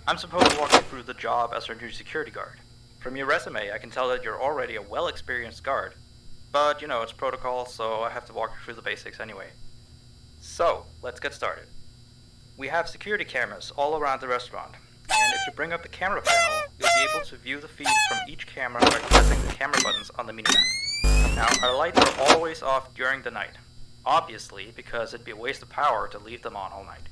I'm supposed to walk you through the job as our new security guard. From your resume, I can tell that you're already a well-experienced guard. But it's protocol, so I have to walk you through the basics anyway. So, let's get started. We have security cameras all around the restaurant, and if you bring up the camera panel, you'll be able to view the feed from each camera by pressing the camera buttons on the minimap. Now, our lights are always off during the night, obviously because it'd be a waste of power to leave them on all night.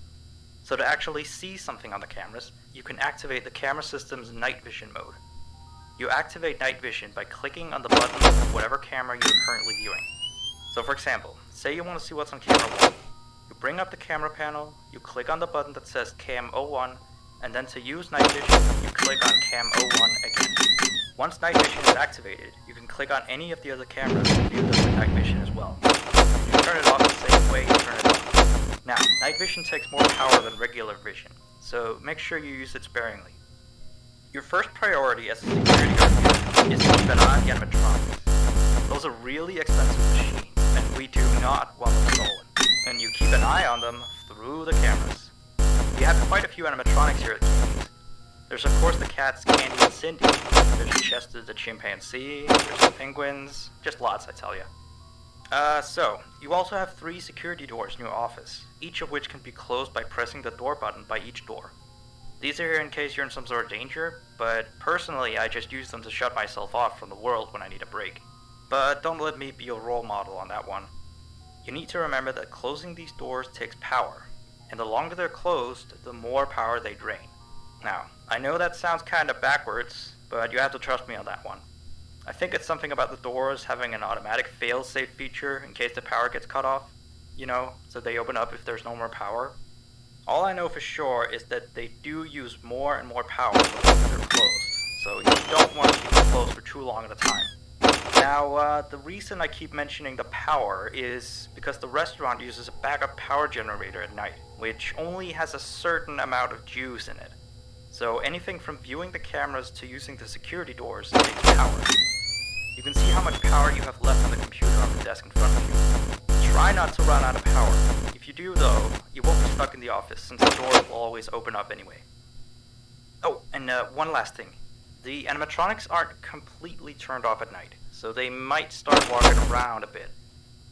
So to actually see something on the cameras, you can activate the camera system's night vision mode. You activate night vision by clicking on the button of whatever camera you're currently viewing. So for example, say you want to see what's on camera 1. You bring up the camera panel, you click on the button that says Cam 01, and then to use night vision, you click on Cam 01 again. Once night vision is activated, you can click on any of the other cameras and view them with night vision as well. You turn it off the same way you turn it on. Now, night vision takes more power than regular vision, so make sure you use it sparingly. Your first priority as a security guard is to keep an eye on the animatronics. Those are really expensive machines, and we do not want them stolen. And you keep an eye on them through the cameras. We have quite a few animatronics here at King's. There's of course the cats Candy and Cindy, there's Chester the chimpanzee, there's the penguins, just lots I tell you. So, you also have 3 security doors in your office, each of which can be closed by pressing the door button by each door. These are here in case you're in some sort of danger, but personally I just use them to shut myself off from the world when I need a break. But don't let me be your role model on that one. You need to remember that closing these doors takes power, and the longer they're closed, the more power they drain. Now, I know that sounds kinda backwards, but you have to trust me on that one. I think it's something about the doors having an automatic fail-safe feature in case the power gets cut off, so they open up if there's no more power. All I know for sure is that they do use more and more power the longer they're closed, so you don't want to keep them closed for too long at a time. Now, the reason I keep mentioning the power is because the restaurant uses a backup power generator at night, which only has a certain amount of juice in it. So anything from viewing the cameras to using the security doors takes power. You can see how much power you have left on the computer on the desk in front of you. Try not to run out of power. If you do though, you won't be stuck in the office since the doors will always open up anyway. Oh, and one last thing. The animatronics aren't completely turned off at night, so they might start walking around a bit.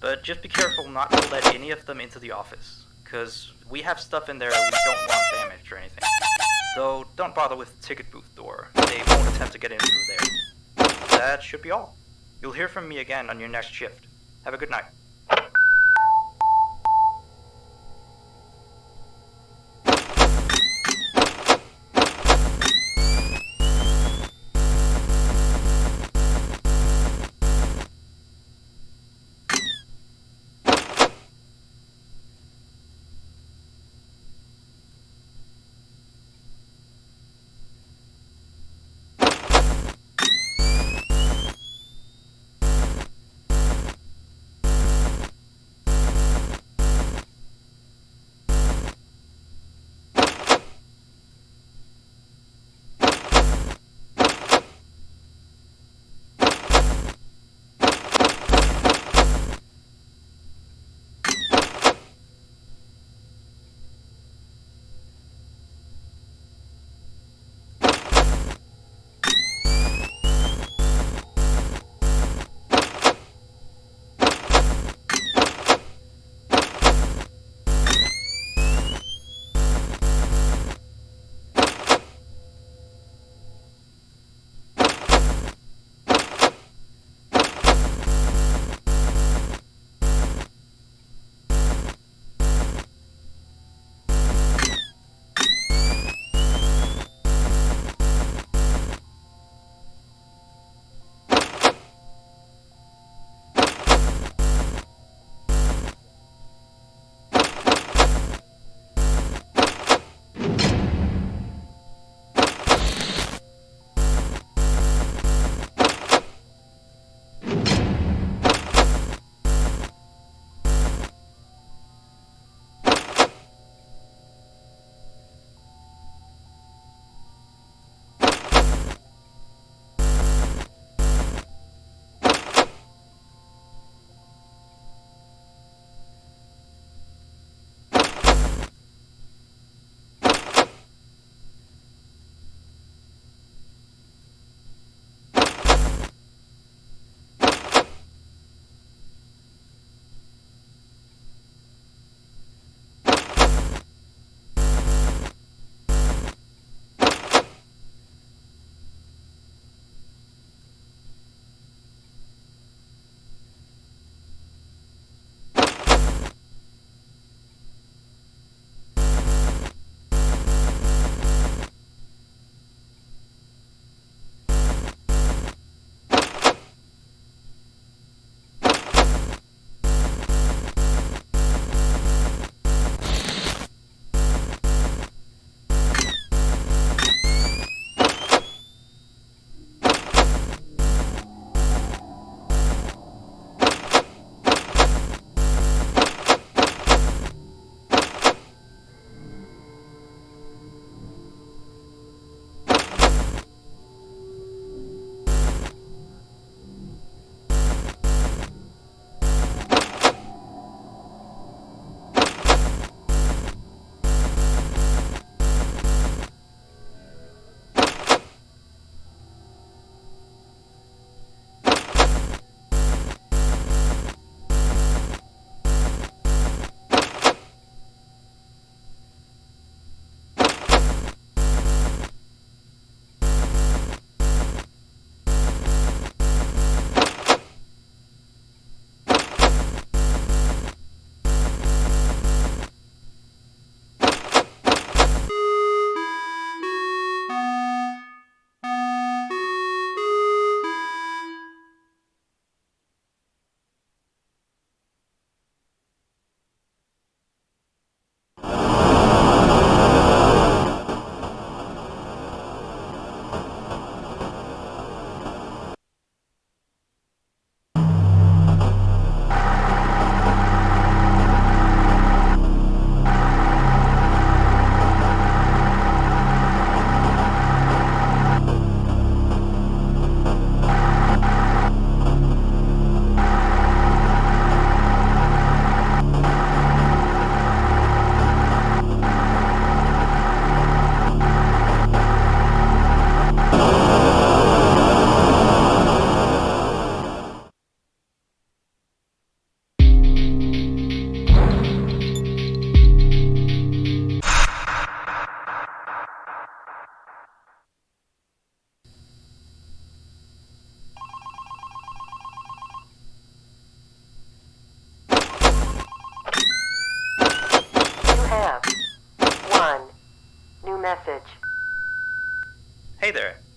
But just be careful not to let any of them into the office, cause we have stuff in there we don't want damaged or anything. Though don't bother with the ticket booth door, they won't attempt to get in through there. That should be all. You'll hear from me again on your next shift. Have a good night.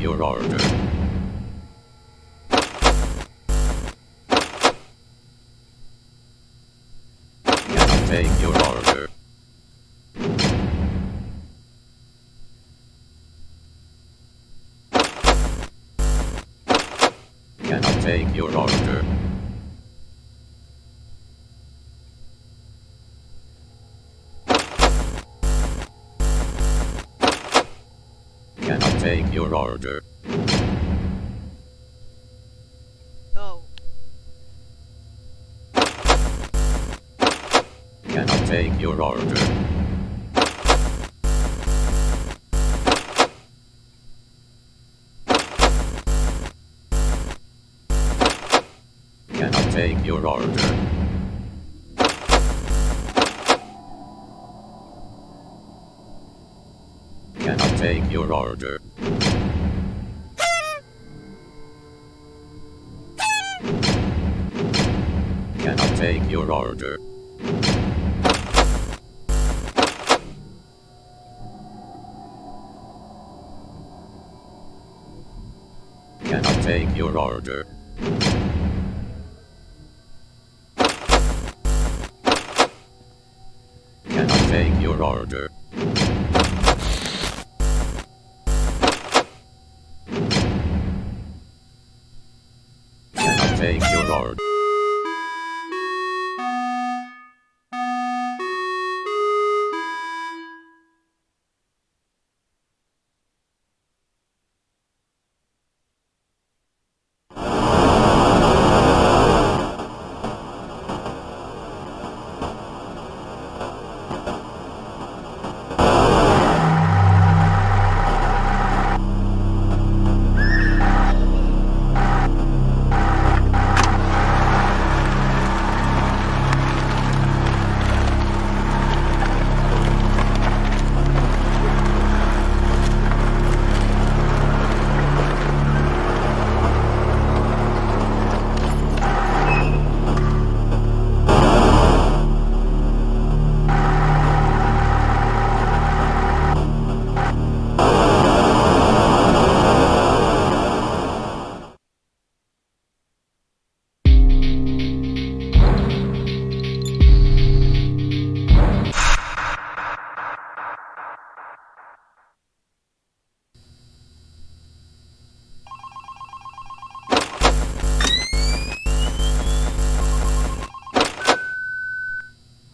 take your order. Cannot take your order. Cannot take your order. Cannot take your order. No. Cannot take your order. Cannot take your order. Cannot take your order. Cannot take your order. Cannot take your order. Cannot take your order. Cannot take your order.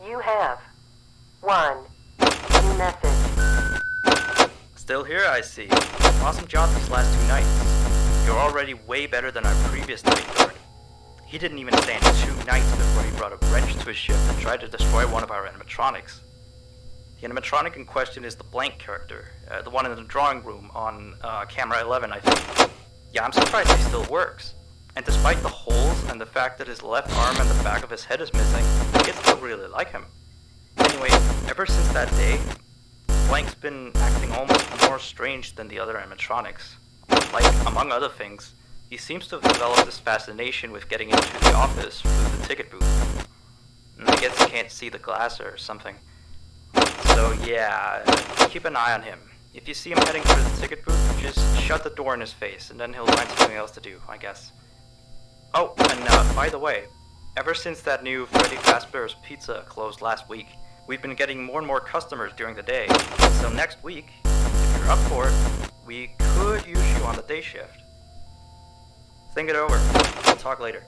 You have one new message. Still here, I see. Awesome job these last 2 nights. You're already way better than our previous night guard. He didn't even stand 2 nights before he brought a wrench to his ship and tried to destroy one of our animatronics. The animatronic in question is the blank character, the one in the drawing room on camera 11, I think. Yeah, I'm surprised he still works. And despite the holes and the fact that his left arm and the back of his head is missing, kids still really like him. Anyway, ever since that day, Blank's been acting almost more strange than the other animatronics. Like, among other things, he seems to have developed this fascination with getting into the office through the ticket booth. And I guess he can't see the glass or something. So yeah, keep an eye on him. If you see him heading for the ticket booth, just shut the door in his face, and then he'll find something else to do, I guess. Oh, and by the way, ever since that new Freddy Fazbear's Pizza closed last week, we've been getting more and more customers during the day. So next week, if you're up for it, we could use you on the day shift. Think it over. We'll talk later.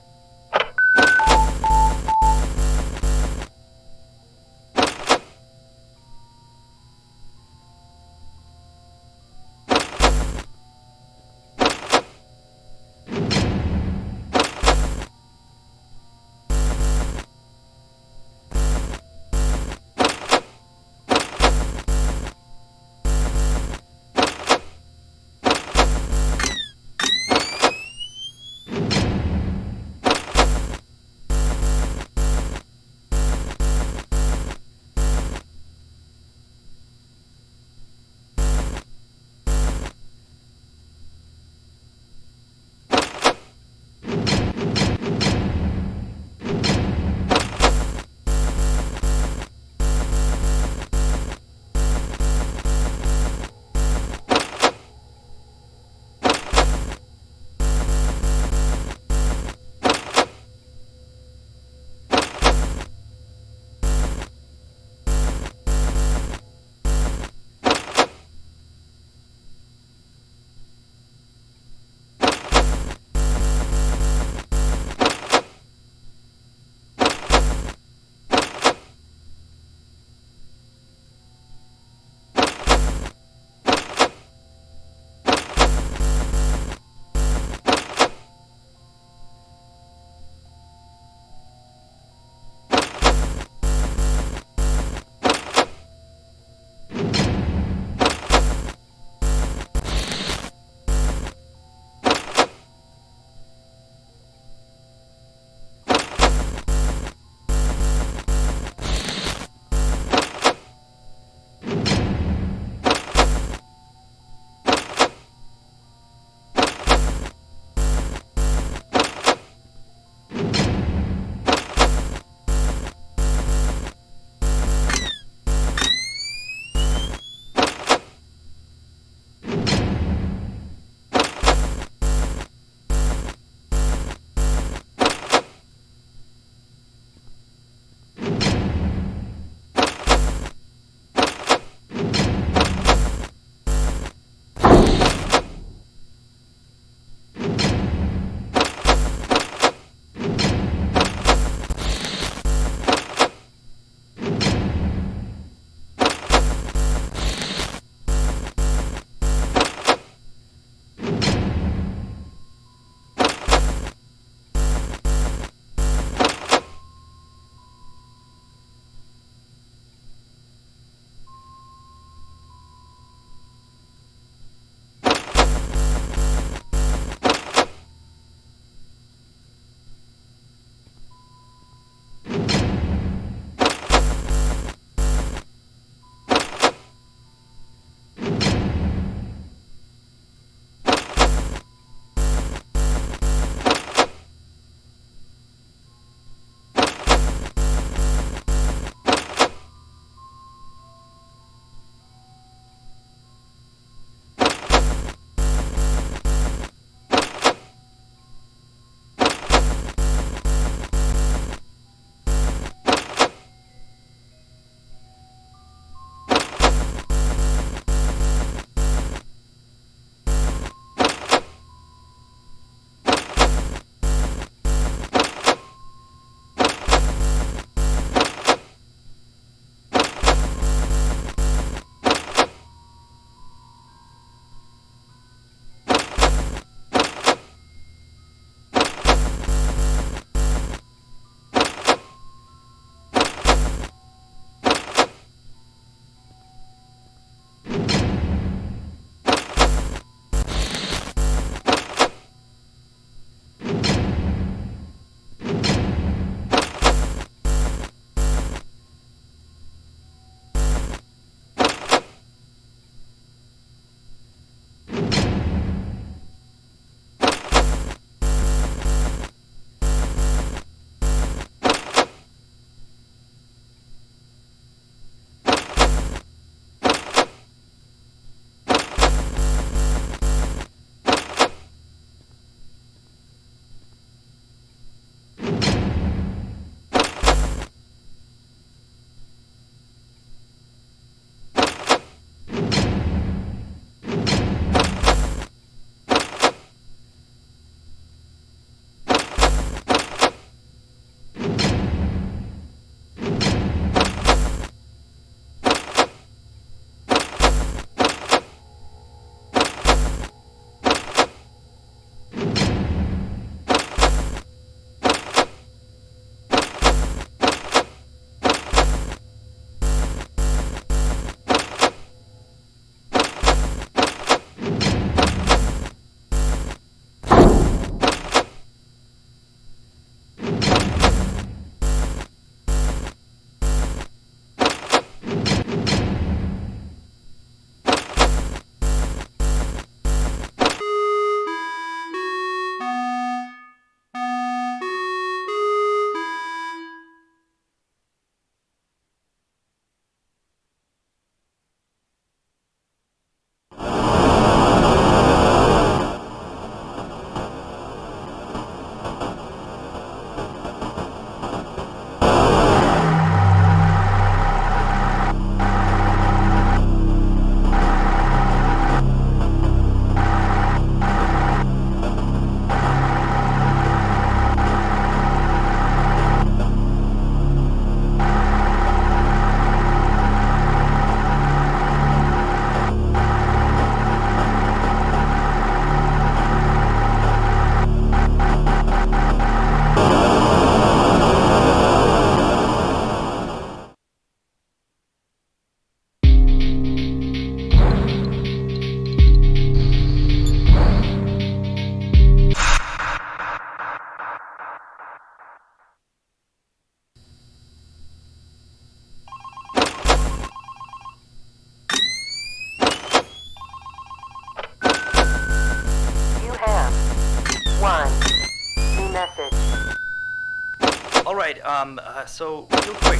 So real quick,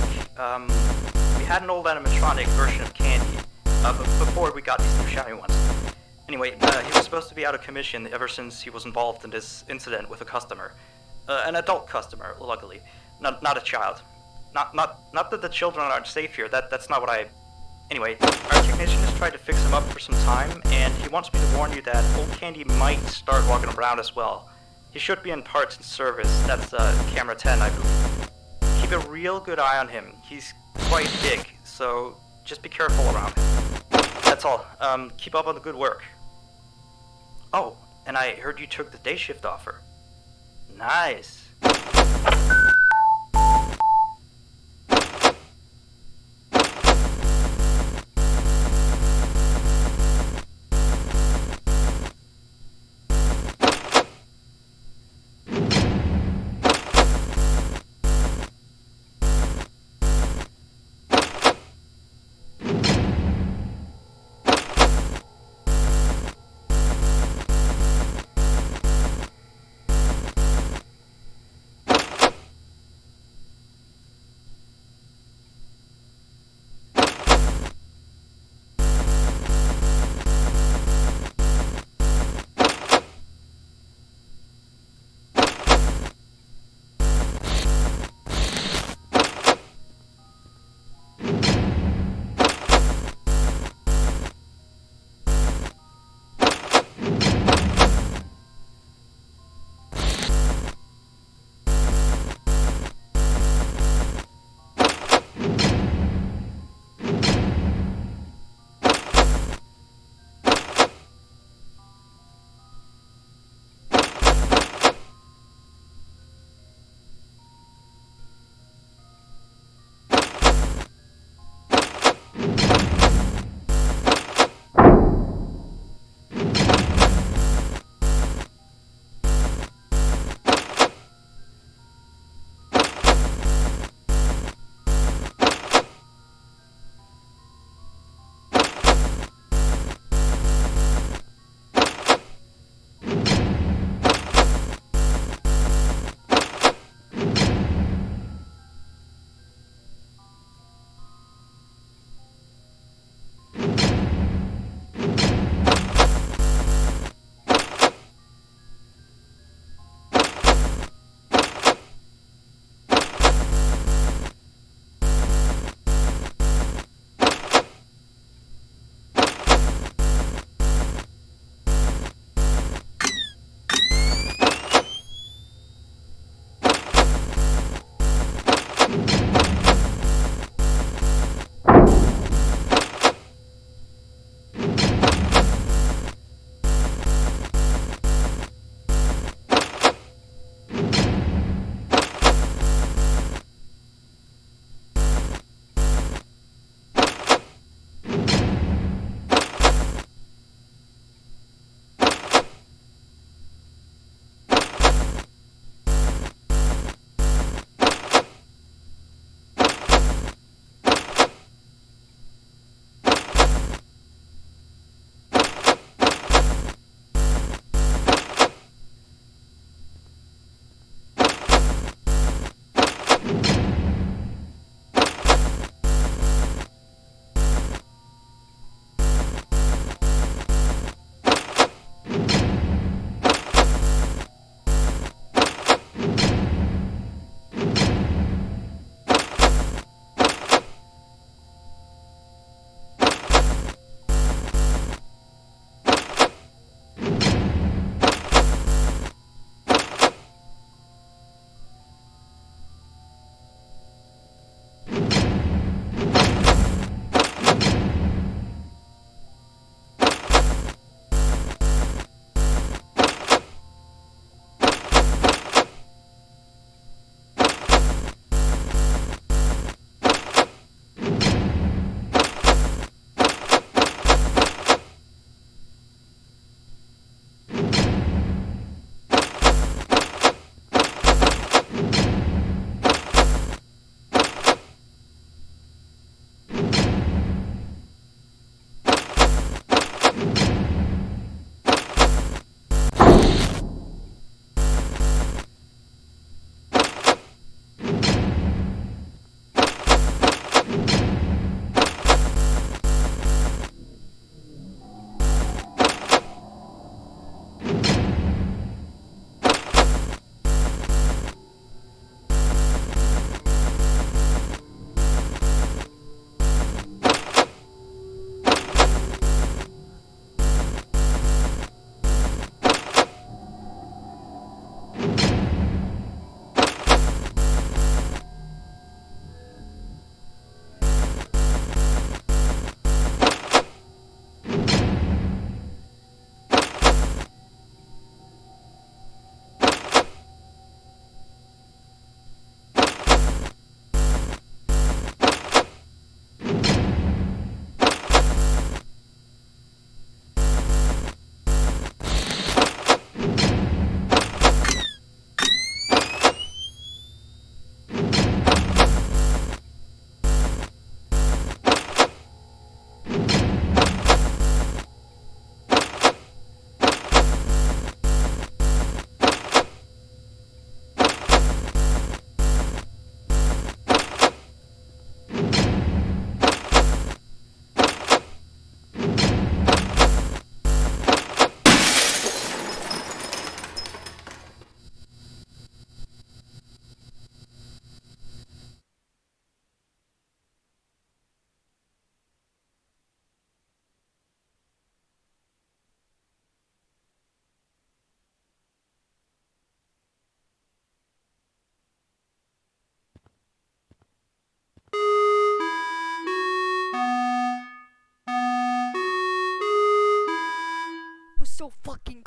we had an old animatronic version of Candy, before we got these new shiny ones. Anyway, he was supposed to be out of commission ever since he was involved in this incident with a customer. An adult customer, luckily. Not a child. Not that the children aren't safe here, that's not what I... Anyway, our technician has tried to fix him up for some time, and he wants me to warn you that old Candy might start walking around as well. He should be in parts and service, that's camera 10, I believe. Keep a real good eye on him, he's quite big, so just be careful around him. That's all, keep up on the good work. Oh, and I heard you took the day shift offer. Nice.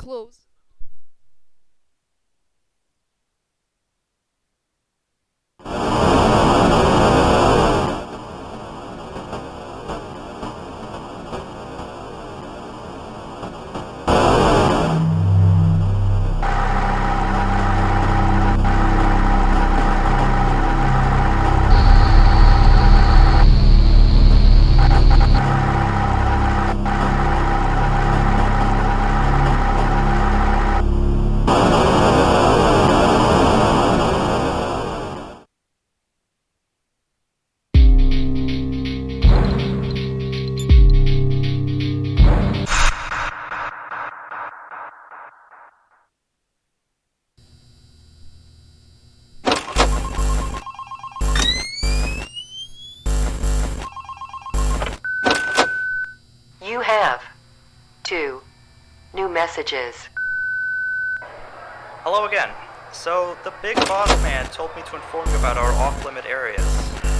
clothes. You have 2 new messages. Hello again. So, the big boss man told me to inform you about our off-limit areas.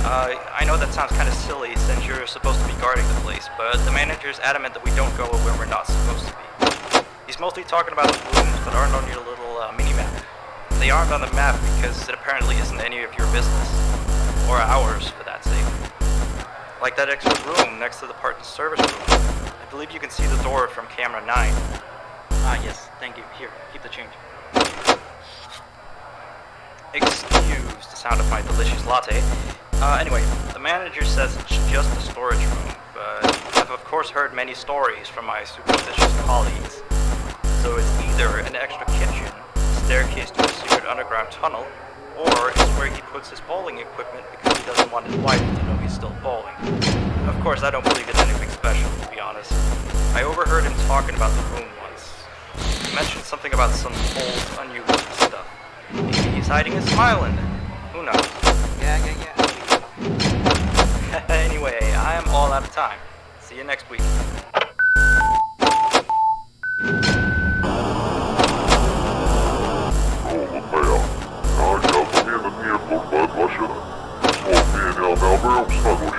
I know that sounds kind of silly since you're supposed to be guarding the place, but the manager's adamant that we don't go where we're not supposed to be. He's mostly talking about the rooms that aren't on your little mini-map. They aren't on the map because it apparently isn't any of your business. Or ours, for that sake. Like that extra room next to the parts and service room. I believe you can see the door from camera 9. Ah, yes, thank you. Here, keep the change. Excuse the sound of my delicious latte. Anyway, the manager says it's just a storage room, but I've of course heard many stories from my superstitious colleagues. So it's either an extra kitchen, staircase to a secret underground tunnel, or it's where he puts his bowling equipment because he doesn't want his wife to know he's still bowling. Of course, I don't believe it's anything special, to be honest. I overheard him talking about the room once. He mentioned something about some old, unused stuff. Maybe he's hiding a smile in there. Who knows? Yeah. Anyway, I am all out of time. See you next week. Ja, jag får med en nedgång på ett varsel. Svårt med en jävla bromsnad